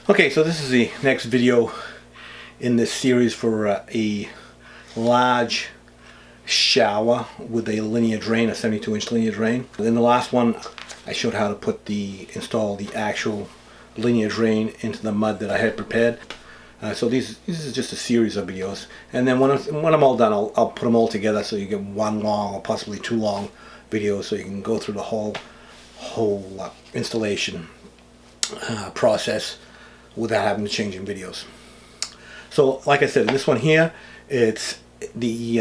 Okay, so this is the next video in this series for a large shower with a linear drain, a 72-inch linear drain. In the last one, I showed how to install the actual linear drain into the mud that I had prepared. So this is just a series of videos, and then when I'm all done, I'll put them all together so you get one long or possibly two long videos, so you can go through the whole installation process without having to change in videos. So, like I said, in this one here, it's the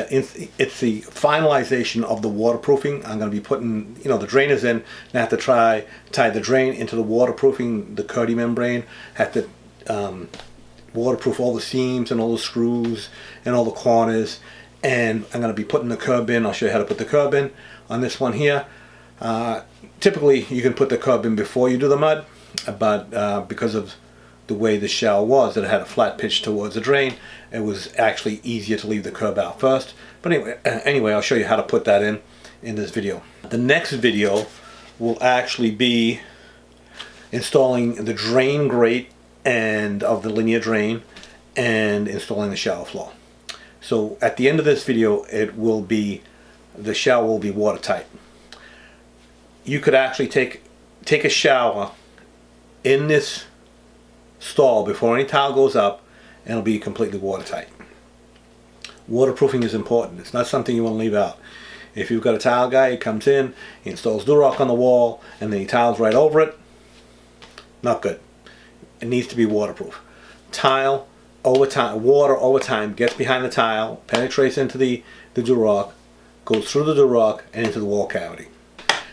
finalization of the waterproofing. I'm going to be putting, the drain is in, and I have to tie the drain into the waterproofing, the Kerdi membrane. Have to waterproof all the seams and all the screws and all the corners. And I'm going to be putting the curb in. I'll show you how to put the curb in on this one here. Typically, you can put the curb in before you do the mud, but because of the way the shower was, that it had a flat pitch towards the drain, it was actually easier to leave the curb out first. But anyway, I'll show you how to put that in this video. The next video will actually be installing the drain grate and of the linear drain and installing the shower floor. So at the end of this video, the shower will be watertight. You could actually take a shower in this stall before any tile goes up, and it'll be completely watertight. Waterproofing is important. It's not something you want to leave out. If you've got a tile guy, he comes in, he installs Durock on the wall, and then he tiles right over it, not good. It needs to be waterproof. Tile over time, water over time gets behind the tile, penetrates into the Durock, goes through the Durock and into the wall cavity.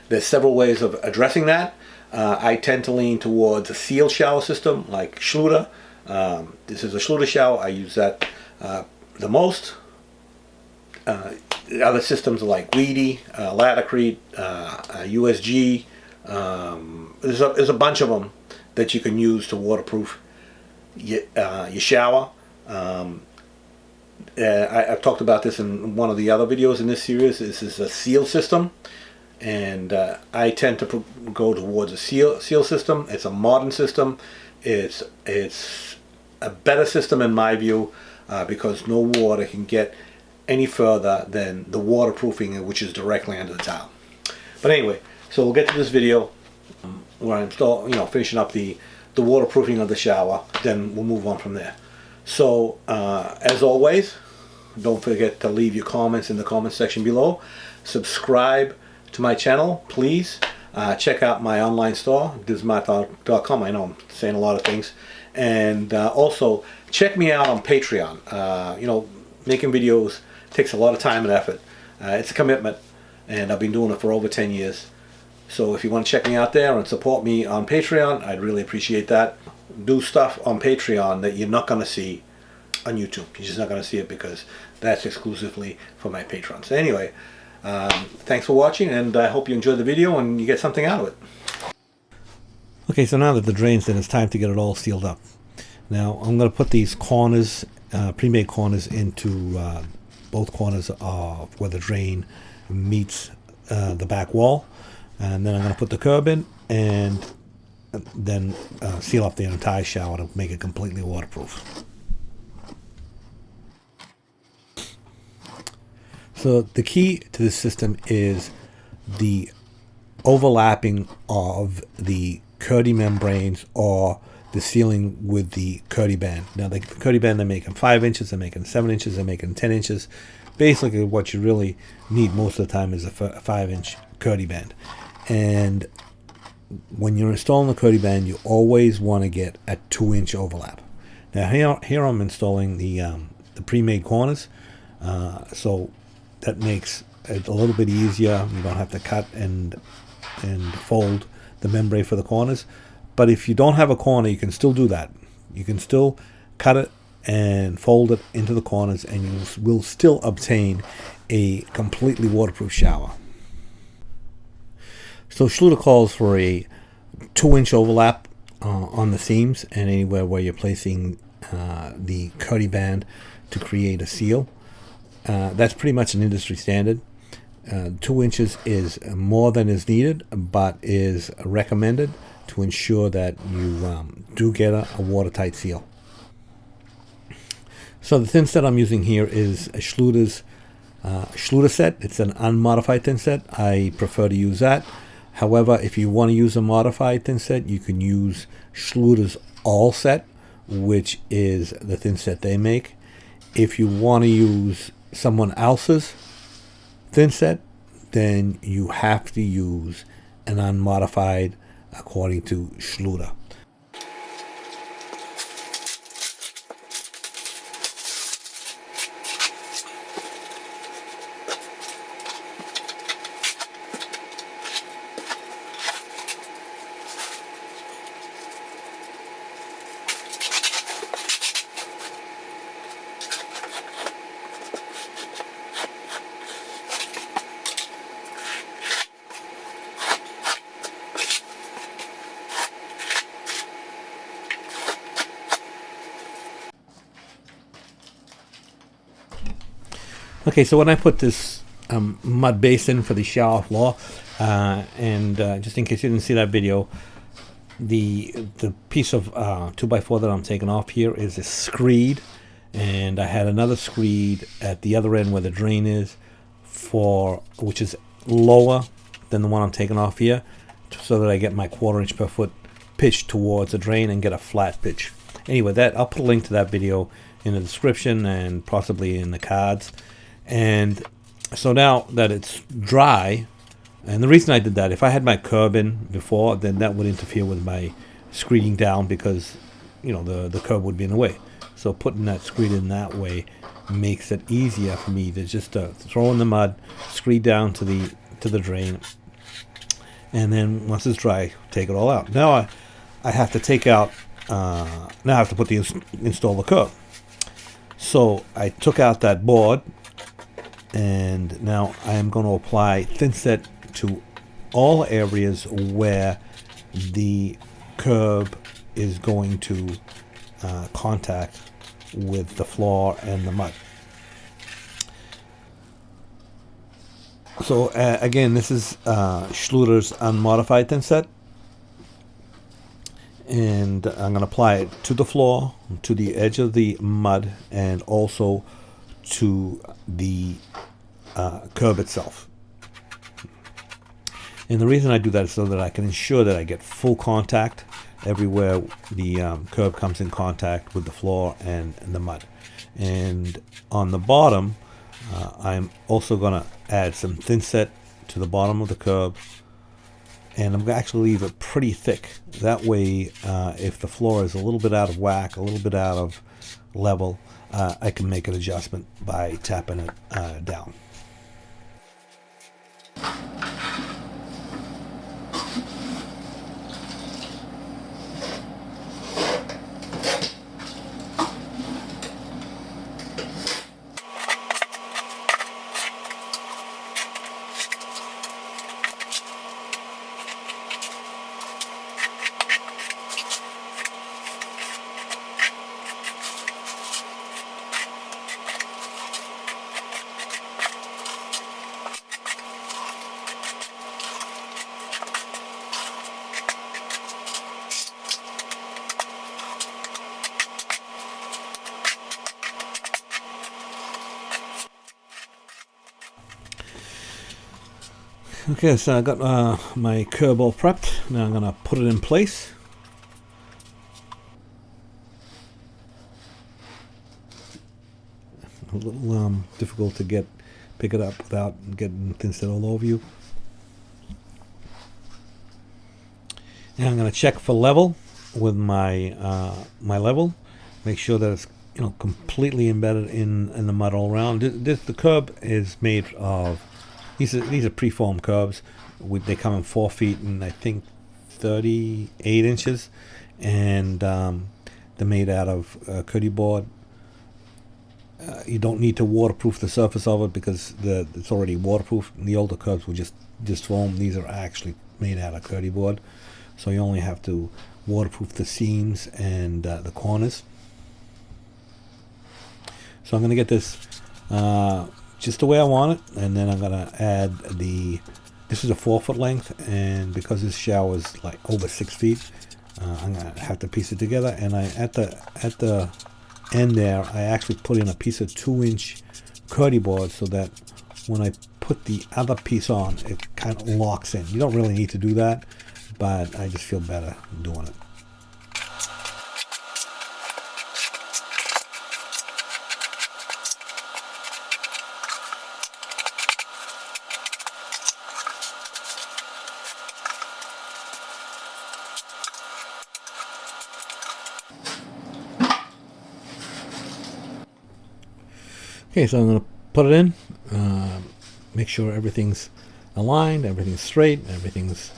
There's several ways of addressing that. I tend to lean towards a sealed shower system like Schluter. This is a Schluter shower. I use that the most. Other systems are like Grate, Latacrete, USG. There's a bunch of them that you can use to waterproof your shower. I've talked about this in one of the other videos in this series. This is a seal system. And I tend to go towards a seal system. It's a modern system. It's a better system in my view because no water can get any further than the waterproofing, which is directly under the tile. But anyway, so we'll get to this video where I install, finishing up the waterproofing of the shower. Then we'll move on from there. So as always, don't forget to leave your comments in the comment section below. Subscribe to my channel, please. Check out my online store, DiBlasi.com. I know I'm saying a lot of things. And also check me out on Patreon. Making videos takes a lot of time and effort. It's a commitment, and I've been doing it for over 10 years. So if you want to check me out there and support me on Patreon, I'd really appreciate that. Do stuff on Patreon that you're not going to see on YouTube. You're just not going to see it because that's exclusively for my patrons. So anyway, thanks for watching, and I hope you enjoyed the video and you get something out of it. Okay, so now that the drain's in, it's time to get it all sealed up. Now I'm going to put these corners, pre-made corners, into both corners of where the drain meets the back wall, and then I'm going to put the curb in and then seal up the entire shower to make it completely waterproof. So the key to this system is the overlapping of the Kerdi membranes or the sealing with the Kerdi-Band. Now the Kerdi-Band, they're making 5 inches, they're making 7 inches, they're making 10 inches. Basically what you really need most of the time is a 5-inch Kerdi-Band. And when you're installing the Kerdi-Band, you always want to get a 2-inch overlap. Now here I'm installing the pre-made corners, so that makes it a little bit easier. You don't have to cut and fold the membrane for the corners. But if you don't have a corner, you can still do that. You can still cut it and fold it into the corners, and you will still obtain a completely waterproof shower. So Schluter calls for a 2-inch overlap on the seams and anywhere where you're placing the Kerdi-Band to create a seal. That's pretty much an industry standard. 2 inches is more than is needed, but is recommended to ensure that you do get a watertight seal. So the thin set I'm using here is a Schluter's Schluter set. It's an unmodified thin set. I prefer to use that. However, if you want to use a modified thin set, you can use Schluter's All Set, which is the thin set they make. If you want to use someone else's thin set, then you have to use an unmodified according to Schluter. Okay, so when I put this mud base in for the shower floor, and just in case you didn't see that video, the piece of 2x4 that I'm taking off here is a screed, and I had another screed at the other end where the drain is, which is lower than the one I'm taking off here, so that I get my 1/4 inch per foot pitch towards the drain and get a flat pitch. Anyway, I'll put a link to that video in the description and possibly in the cards. And so now that it's dry, and the reason I did that, if I had my curb in before, then that would interfere with my screeding down, because the curb would be in the way. So putting that screed in that way makes it easier for me to just throw in the mud, screed down to the drain, and then once it's dry, take it all out. Now I have to take out. Now I have to install the curb. So I took out that board. And now I am going to apply thinset to all areas where the curb is going to contact with the floor and the mud. So again, this is Schluter's unmodified thinset, and I'm going to apply it to the floor, to the edge of the mud, and also to the curb itself. And the reason I do that is so that I can ensure that I get full contact everywhere the curb comes in contact with the floor and the mud. And on the bottom, I'm also going to add some thinset to the bottom of the curb, and I'm going to actually leave it pretty thick. That way, if the floor is a little bit out of whack, a little bit out of level, I can make an adjustment by tapping it down. Okay, so I got my curb all prepped. Now I'm going to put it in place. A little difficult to pick it up without getting thinset all over you. And I'm going to check for level with my my level. Make sure that it's completely embedded in the mud all around. The curb is made of these are preformed curbs. They come in 4 feet and I think 38 inches, and they're made out of Kerdi board. You don't need to waterproof the surface of it because it's already waterproof. The older curbs were just foam. These are actually made out of Kerdi board, so you only have to waterproof the seams and the corners. So I'm going to get this just the way I want it, and then I'm going to add the this is a 4-foot length, and because this shower is like over 6 feet, I'm gonna have to piece it together. And I at the end there, I actually put in a piece of 2-inch Kerdi board so that when I put the other piece on, it kind of locks in. You don't really need to do that, but I just feel better doing it. Okay, so I'm going to put it in, make sure everything's aligned, everything's straight, everything's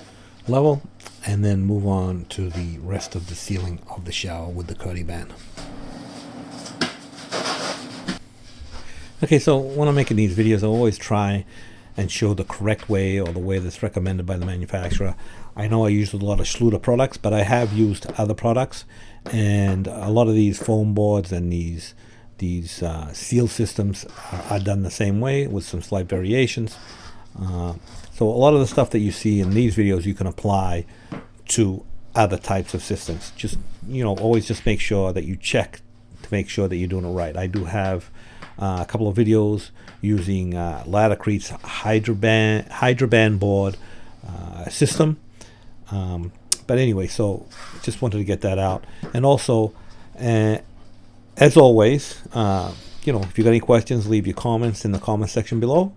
level, and then move on to the rest of the sealing of the shower with the Kerdi-Band. Okay, so when I'm making these videos, I always try and show the correct way, or the way that's recommended by the manufacturer. I know I use a lot of Schluter products, but I have used other products, and a lot of these foam boards and these seal systems are done the same way with some slight variations. So a lot of the stuff that you see in these videos you can apply to other types of systems. Just, always just make sure that you check to make sure that you're doing it right. I do have a couple of videos using Latticrete's Hydra-Band board system. But anyway, so just wanted to get that out. And also, as always, if you got any questions, leave your comments in the comment section below.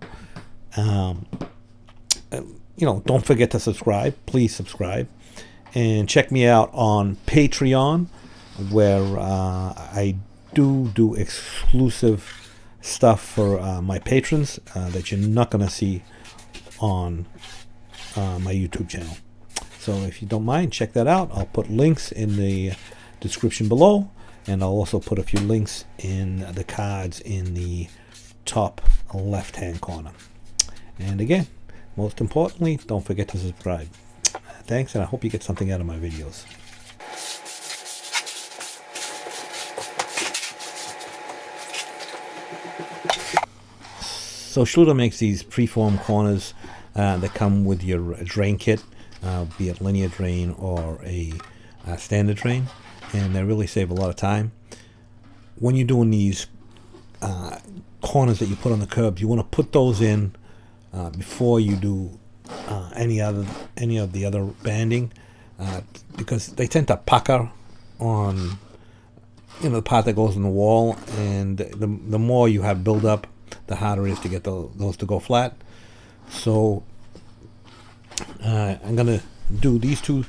Don't forget to subscribe. Please subscribe. And check me out on Patreon, where I do exclusive stuff for my patrons that you're not going to see on my YouTube channel. So if you don't mind, check that out. I'll put links in the description below. And I'll also put a few links in the cards in the top left-hand corner. And again, most importantly, don't forget to subscribe. Thanks, and I hope you get something out of my videos. So Schluter makes these preformed corners that come with your drain kit, be it linear drain or a standard drain. And they really save a lot of time. When you're doing these corners that you put on the curbs, you want to put those in before you do any of the other banding, because they tend to pucker on the part that goes in the wall, and the more you have build up, the harder it is to get those to go flat. So I'm gonna do these two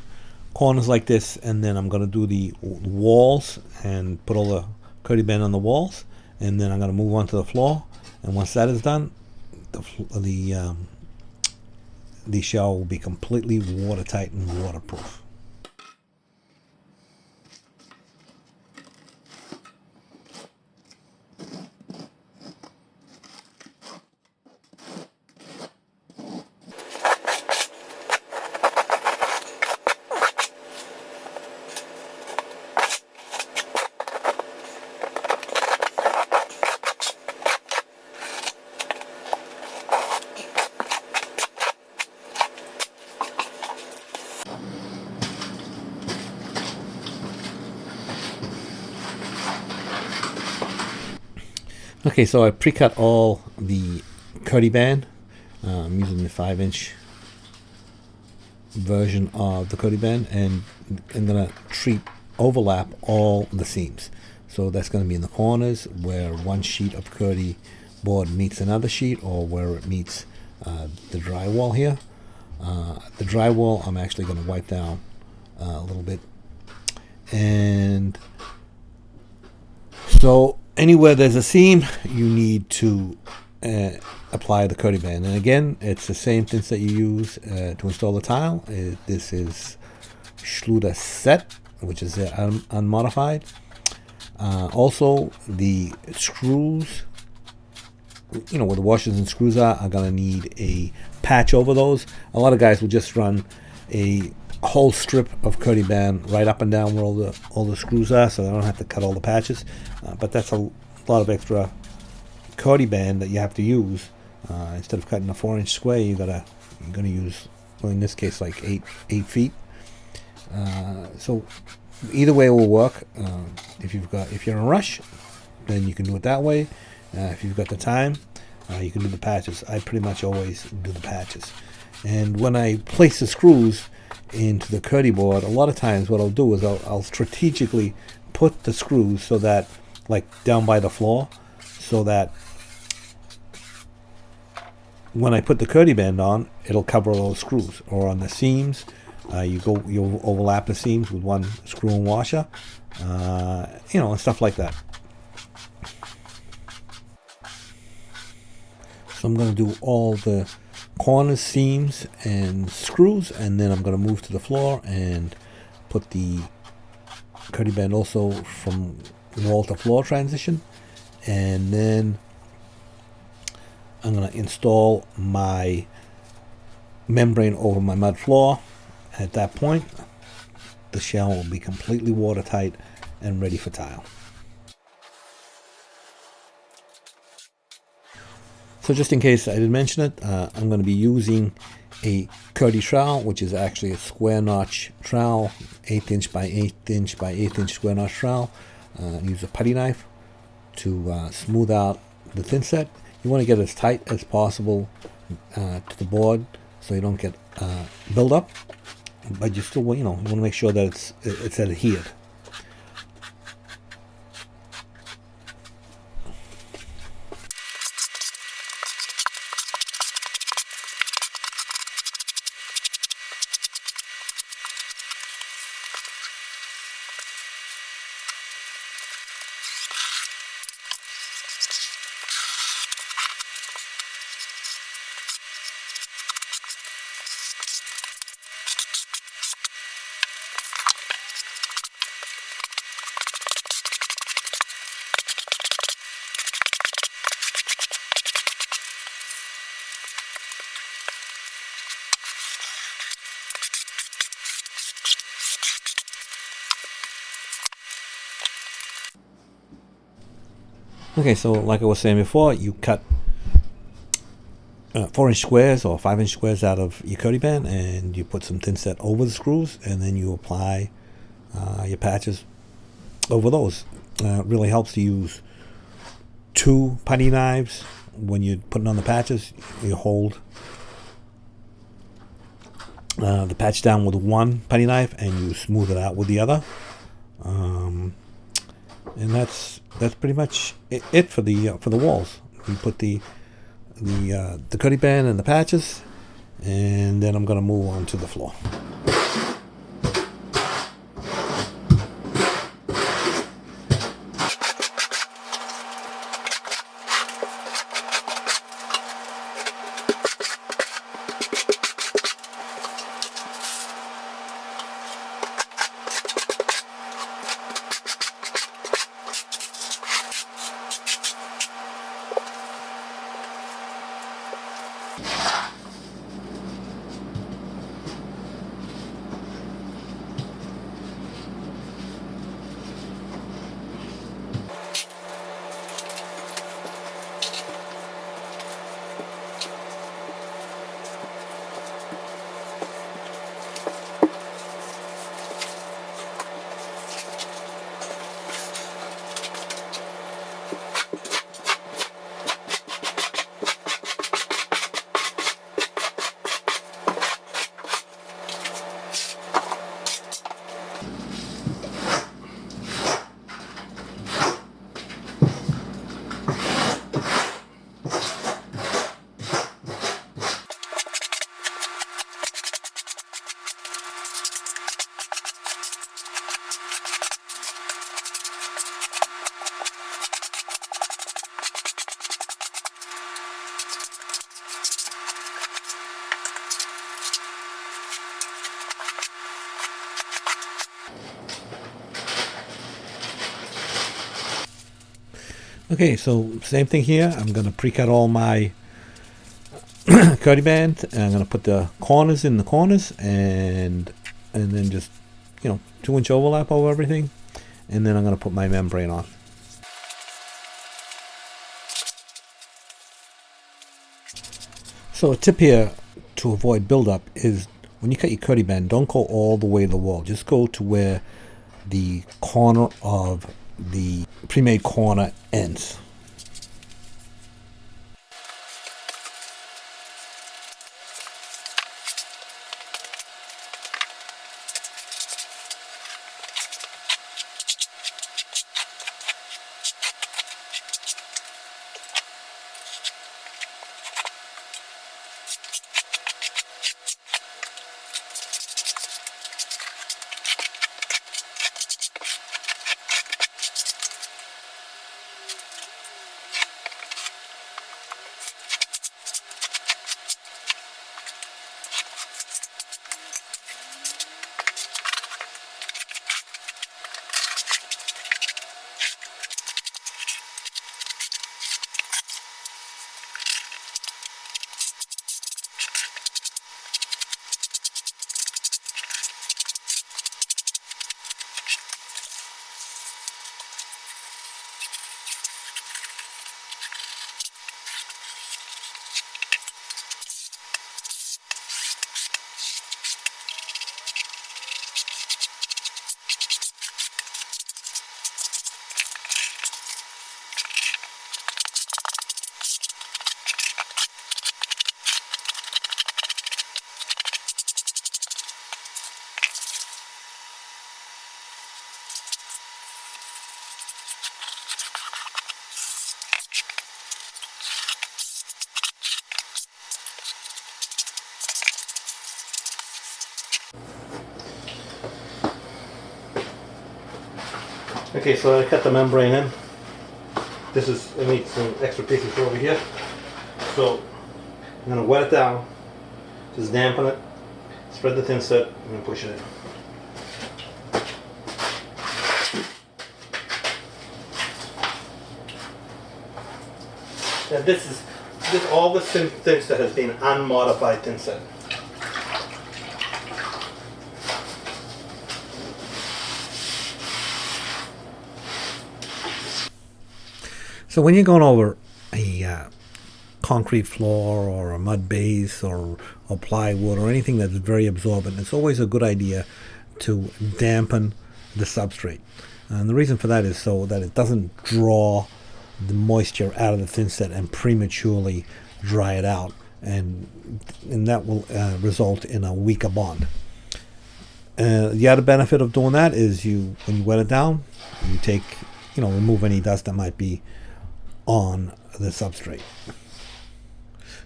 corners like this, and then I'm going to do the walls and put all the Kerdi-Band on the walls, and then I'm going to move on to the floor. And once that is done, the shower will be completely watertight and waterproof. Okay, so I pre-cut all the Kerdi-Band. I'm using the 5-inch version of the Kerdi-Band, and I'm going to overlap all the seams. So that's going to be in the corners where one sheet of Kerdi board meets another sheet, or where it meets the drywall here. The drywall I'm actually going to wipe down a little bit. And so anywhere there's a seam, you need to apply the Kerdi-Band. And again, it's the same thinset you use to install the tile. This is Schluter set, which is unmodified. Also, the screws, where the washers and screws are going to need a patch over those. A lot of guys will just run a whole strip of Kerdi-Band right up and down where all the screws are, so they don't have to cut all the patches. But that's a lot of extra Kerdi-Band that you have to use Instead of cutting a 4-inch square, you're gonna use, well, in this case, like 8 feet. So either way will work. If you're in a rush, then you can do it that way. If you've got the time, you can do the patches. I pretty much always do the patches. And when I place the screws into the Kerdi board, a lot of times what I'll do is I'll strategically put the screws so that, like, down by the floor, so that when I put the Kerdi-Band on, it'll cover those screws. Or on the seams, you'll overlap the seams with one screw and washer, and stuff like that. So I'm going to do all the corners, seams, and screws, and then I'm going to move to the floor and put the Kerdi-Band also from wall to floor transition, and then I'm going to install my membrane over my mud floor. At that point, the shower will be completely watertight and ready for tile. So just in case I didn't mention it, I'm going to be using a Kerdi trowel, which is actually a square notch trowel, 1/8 inch by 1/8 inch by 1/8 inch square notch trowel. Use a putty knife to smooth out the thinset. You want to get as tight as possible to the board so you don't get buildup, but you still you want to make sure that it's adhered. Okay, so like I was saying before, you cut 4-inch squares or 5-inch squares out of your Kerdi-Band, and you put some thinset over the screws, and then you apply your patches over those. It really helps to use 2 putty knives when you're putting on the patches. You hold the patch down with one putty knife, and you smooth it out with the other. And that's pretty much it for the walls. You put the Kerdi-Band and the patches, and then I'm going to move on to the floor. Okay, so same thing here. I'm going to pre-cut all my Kerdi-Band, and I'm going to put the corners in the corners, and then just 2-inch overlap over everything, and then I'm going to put my membrane on. So a tip here to avoid buildup is when you cut your Kerdi-Band, don't go all the way to the wall. Just go to where the corner of the pre-made corner ends. Okay, so I cut the membrane in. I need some extra pieces over here. So I'm going to wet it down, just dampen it, spread the thinset, and then push it in. And all the thinset has been unmodified thinset. So when you're going over a concrete floor or a mud base or plywood or anything that's very absorbent, it's always a good idea to dampen the substrate. And the reason for that is so that it doesn't draw the moisture out of the thinset and prematurely dry it out, and that will result in a weaker bond. The other benefit of doing that is when you wet it down, you remove any dust that might be on the substrate.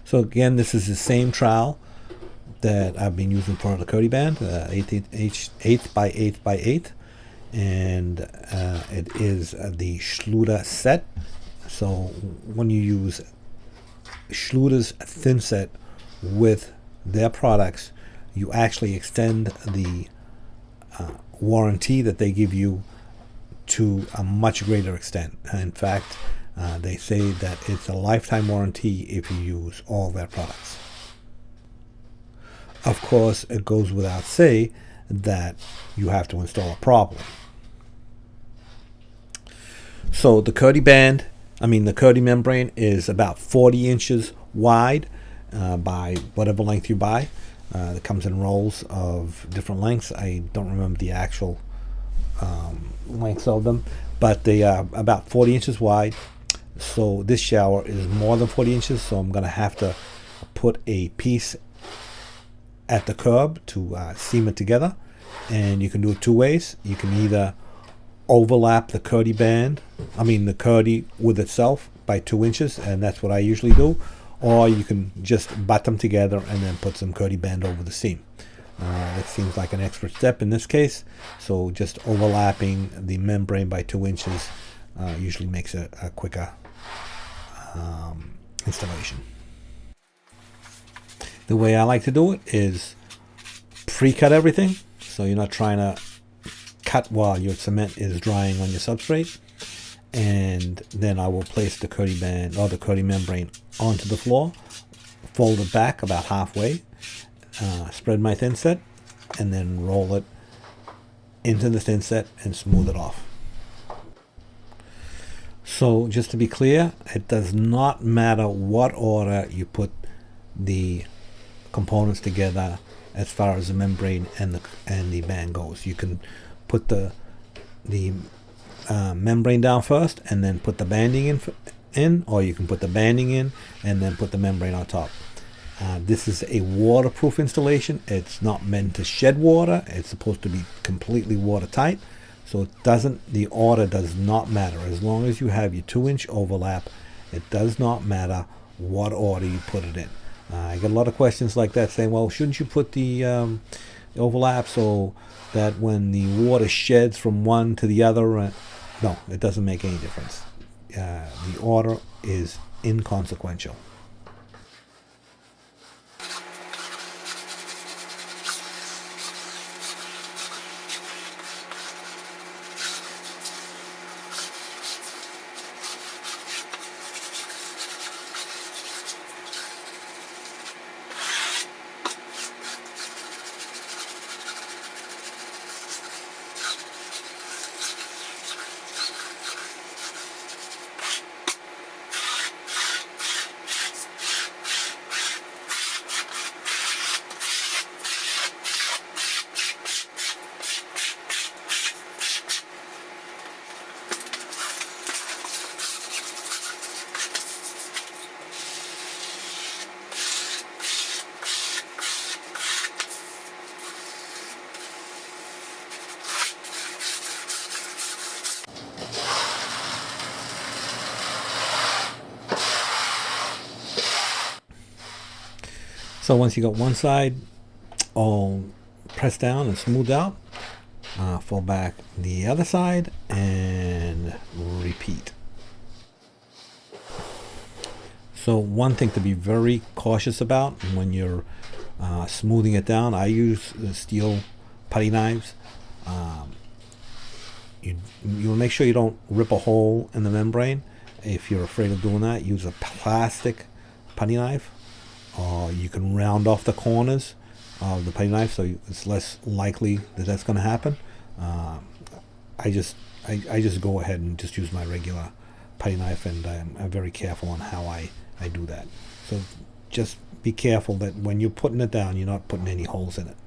So again, this is the same trowel that I've been using for the Kerdi-Band, 8 by 8 by 8, and it is the Schluter set. So when you use Schluter's thinset with their products, you actually extend the warranty that they give you to a much greater extent. In fact, they say that it's a lifetime warranty if you use all their products. Of course, it goes without say that you have to install it properly. So the the Kerdi membrane is about 40 inches wide by whatever length you buy. It comes in rolls of different lengths. I don't remember the actual lengths of them, but they are about 40 inches wide. So this shower is more than 40 inches, so I'm going to have to put a piece at the curb to seam it together. And you can do it two ways. You can either overlap the Kerdi with itself by 2 inches, and that's what I usually do, or you can just butt them together and then put some Kerdi-Band over the seam. It seems like an extra step in this case, so just overlapping the membrane by 2 inches usually makes it a quicker installation. The way I like to do it is pre-cut everything, so you're not trying to cut while your cement is drying on your substrate. And then I will place the Kerdi-Band or the Kerdi membrane onto the floor, fold it back about halfway, spread my thinset, and then roll it into the thinset and smooth it off. So just to be clear, it does not matter what order you put the components together as far as the membrane and the band goes. You can put the membrane down first and then put the banding in, or you can put the banding in and then put the membrane on top. This is a waterproof installation. It's not meant to shed water. It's supposed to be completely watertight. So the order does not matter. As long as you have your 2-inch overlap, it does not matter what order you put it in. I get a lot of questions like that saying, well, shouldn't you put the overlap so that when the water sheds from one to the other? No, it doesn't make any difference. The order is inconsequential. So once you got one side all pressed down and smoothed out, fold back the other side and repeat. So one thing to be very cautious about when you're smoothing it down, I use steel putty knives. You'll make sure you don't rip a hole in the membrane. If you're afraid of doing that, use a plastic putty knife. You can round off the corners of the putty knife, so it's less likely that that's going to happen. I just go ahead and just use my regular putty knife, and I'm very careful on how I do that. So just be careful that when you're putting it down, you're not putting any holes in it,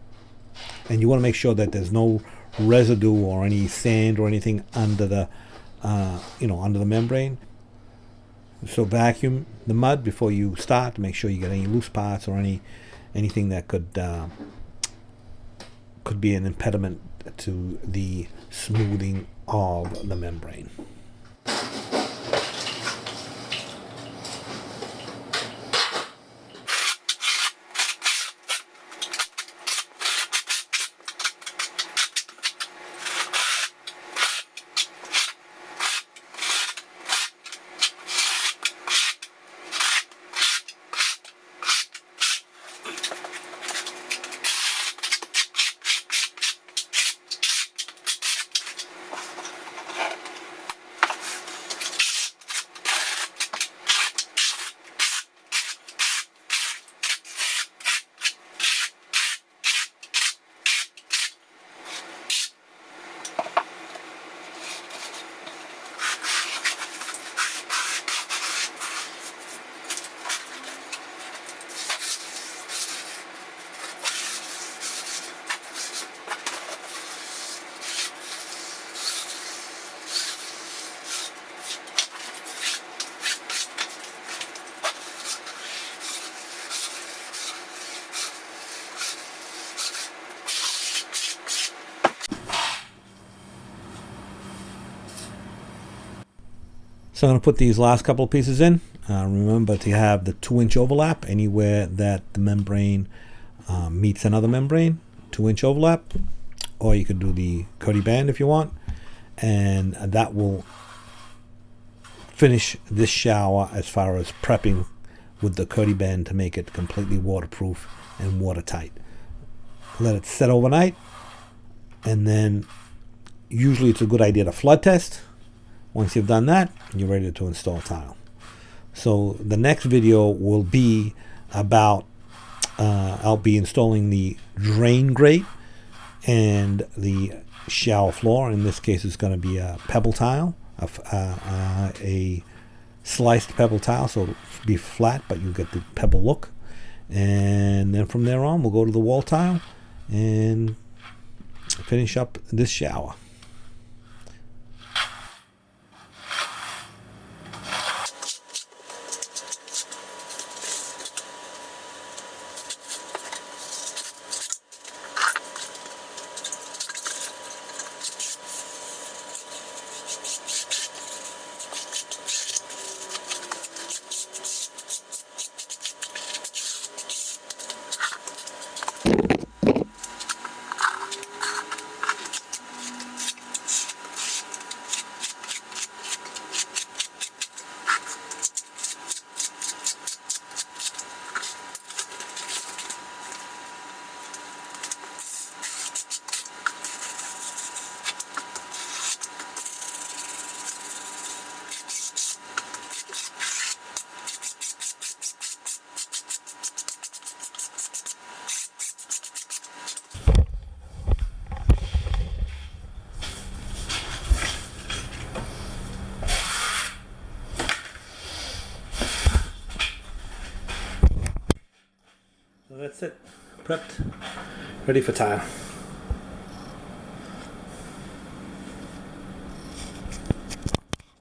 and you want to make sure that there's no residue or any sand or anything under the under the membrane. So vacuum the mud before you start to make sure you get any loose parts or anything that could be an impediment to the smoothing of the membrane. So I'm going to put these last couple of pieces in. Remember to have the 2-inch overlap anywhere that the membrane meets another membrane, 2-inch overlap, or you could do the Kerdi-Band if you want, and that will finish this shower as far as prepping with the Kerdi-Band to make it completely waterproof and watertight. Let it set overnight, and then usually it's a good idea to flood test. Once you've done that, you're ready to install tile. So the next video will be about I'll be installing the drain grate and the shower floor. In this case, it's going to be a pebble tile, a sliced pebble tile, so it'll be flat, but you get the pebble look. And then from there on, we'll go to the wall tile and finish up this shower. So that's it, prepped, ready for tile.